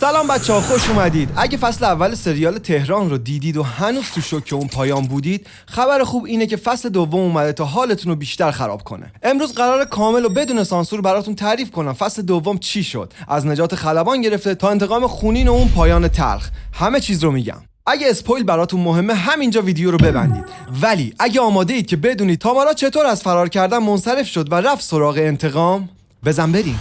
سلام بچه‌ها، خوش اومدید. اگه فصل اول سریال تهران رو دیدید و هنوز تو شوک اون پایان بودید، خبر خوب اینه که فصل دوم اومده تا حالتون رو بیشتر خراب کنه. امروز قراره کامل و بدون سانسور براتون تعریف کنم فصل دوم چی شد، از نجات خلبان گرفته تا انتقام خونین و اون پایان تلخ. همه چیز رو میگم. اگه اسپویل براتون مهمه همینجا ویدیو رو ببندید. ولی اگه آماده اید که بدونید تامارا چطور از فرار کردن منصرف شد و رفت سراغ انتقام، بزن بریم.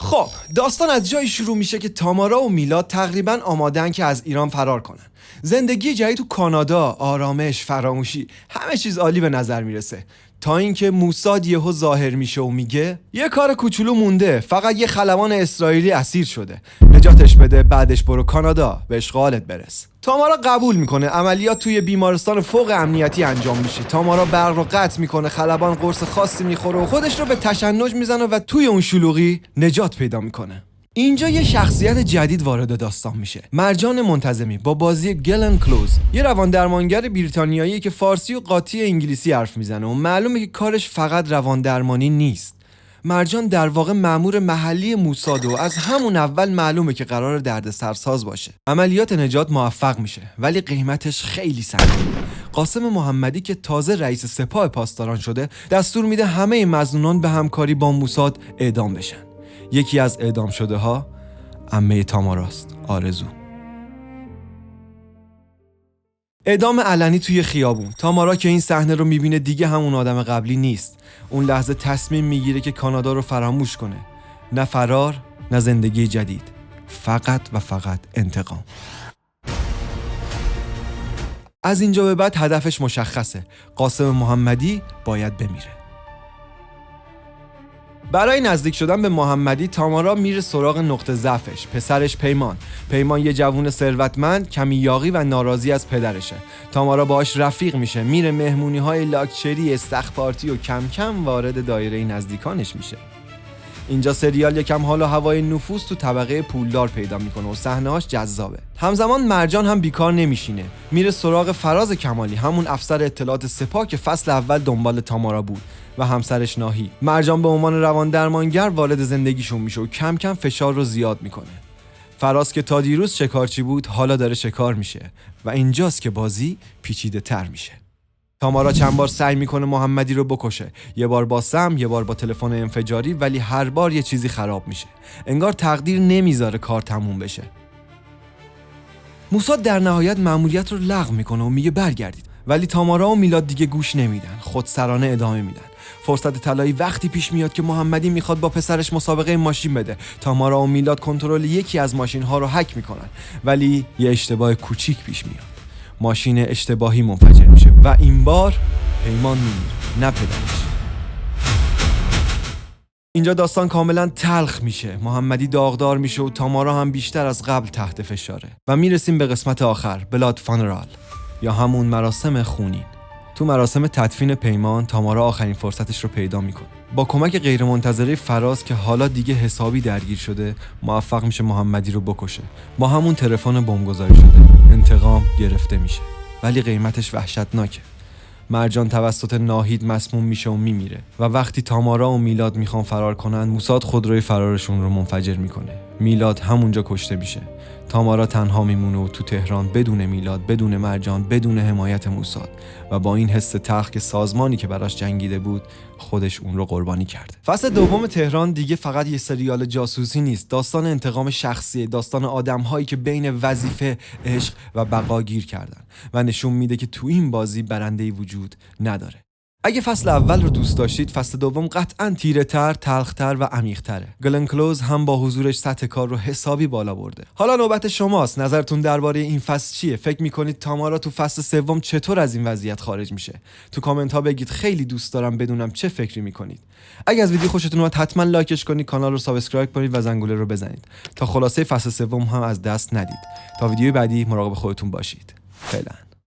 خب داستان از جایی شروع میشه که تامارا و میلاد تقریبا آمادن که از ایران فرار کنن. زندگی جدید تو کانادا، آرامش، فراموشی، همه چیز عالی به نظر میرسه تا اینکه موساد یهو ظاهر میشه و میگه یه کار کوچولو مونده، فقط یه خلبان اسرائیلی اسیر شده، نجاتش بده، بعدش برو کانادا به اشغالت برس. تامارا قبول میکنه. عملیات توی بیمارستان فوق امنیتی انجام میشه. تامارا برق رو قطع میکنه، خلبان قرص خاصی میخوره و خودش رو به تشنج میزنه و توی اون شلوغی نجات پیدا میکنه. اینجا یه شخصیت جدید وارد داستان میشه. مرجان منتظمی با بازی گلن کلوز، یه روان درمانگر بریتانیایی که فارسی و قاطی انگلیسی حرف میزنه و معلومه که کارش فقط روان درمانی نیست. مرجان در واقع مأمور محلی موساد و از همون اول معلومه که قرار دردسرساز باشه. عملیات نجات موفق میشه ولی قیمتش خیلی سنگینه. قاسم محمدی که تازه رئیس سپاه پاسداران شده دستور میده همه مظنونان به همکاری با موساد اعدام بشن. یکی از اعدام شده ها عمه تاماراست، آرزو. اعدام علنی توی خیابون. تامارا که این صحنه رو میبینه دیگه همون آدم قبلی نیست. اون لحظه تصمیم میگیره که کانادا رو فراموش کنه. نه فرار، نه زندگی جدید. فقط و فقط انتقام. از اینجا به بعد هدفش مشخصه. قاسم محمدی باید بمیره. برای نزدیک شدن به محمدی تامارا میره سراغ نقطه ضعفش، پسرش پیمان. پیمان یه جوون ثروتمند، کمی یاغی و ناراضی از پدرشه. تامارا باهاش رفیق میشه، میره مهمونی‌های لاکچری، استخ پارتی و کم کم وارد دایره نزدیکانش میشه. اینجا سریال یکم حال و هوای نفوذ تو طبقه پولدار پیدا میکنه و صحنه‌هاش جذابه. همزمان مرجان هم بیکار نمیشینه، میره سراغ فراز کمالی، همون افسر اطلاعات سپاه که فصل اول دنبال تامارا بود، و همسرش ناهی. مرجان به عنوان روان درمانگر وارد زندگیشون میشه و کم کم فشار رو زیاد میکنه. فراز که تا دیروز شکارچی بود حالا داره شکار میشه و اینجاست که بازی پیچیده تر میشه. تامارا چند بار سعی میکنه محمدی رو بکشه، یه بار با سم، یه بار با تلفن انفجاری، ولی هر بار یه چیزی خراب میشه. انگار تقدیر نمیذاره کار تموم بشه. موساد در نهایت مأموریت رو لغو میکنه و میگه برگردید، ولی تامارا و میلاد دیگه گوش نمیدن، خودسرانه ادامه میدن. فرصت طلایی وقتی پیش میاد که محمدی میخواد با پسرش مسابقه ماشین بده. تامارا و میلاد کنترل یکی از ماشین ها رو هک میکنن، ولی یه اشتباه کوچیک پیش میاد. ماشین اشتباهی منفجر میشه و این بار پیمان میمیره، نه پدرش. اینجا داستان کاملا تلخ میشه. محمدی داغدار میشه و تامارا هم بیشتر از قبل تحت فشاره و میرسیم به قسمت آخر، بلاد فانرال، یا همون مراسم خونین. تو مراسم تدفین پیمان تامارا آخرین فرصتش رو پیدا میکنه. با کمک غیرمنتظره فراز که حالا دیگه حسابی درگیر شده موفق میشه محمدی رو بکشه. با همون تلفن بمبگذاری شده انتقام گرفته میشه، ولی قیمتش وحشتناکه. مرجان توسط ناهید مسموم میشه و میمیره و وقتی تامارا و میلاد میخوان فرار کنن موساد خودروی فرارشون رو منفجر میکنه. میلاد همونجا کشته میشه. تامارا تنها میمونه و تو تهران بدون میلاد، بدون مرجان، بدون حمایت موساد و با این حس تلخ که سازمانی که براش جنگیده بود خودش اون رو قربانی کرده. فصل دوم تهران دیگه فقط یه سریال جاسوسی نیست، داستان انتقام شخصیه، داستان آدم‌هایی که بین وظیفه، عشق و بقا گیر کردن و نشون میده که تو این بازی برنده‌ای وجود نداره. اگه فصل اول رو دوست داشتید، فصل دوم قطعاً تیره‌تر، تلخ‌تر و عمیق‌تره. گلن کلوز هم با حضورش سطح کار رو حسابی بالا برده. حالا نوبت شماست. نظرتون درباره این فصل چیه؟ فکر می‌کنید تامارا تو فصل سوم چطور از این وضعیت خارج میشه؟ تو کامنت ها بگید، خیلی دوست دارم بدونم چه فکری می‌کنید. اگه از ویدیو خوشتون اومد حتما لایکش کنید، کانال رو سابسکرایب کنید و زنگوله رو بزنید تا خلاصه فصل سوم هم از دست ندید. تا ویدیوی بعدی مراقب خودتون باشید. فعلا.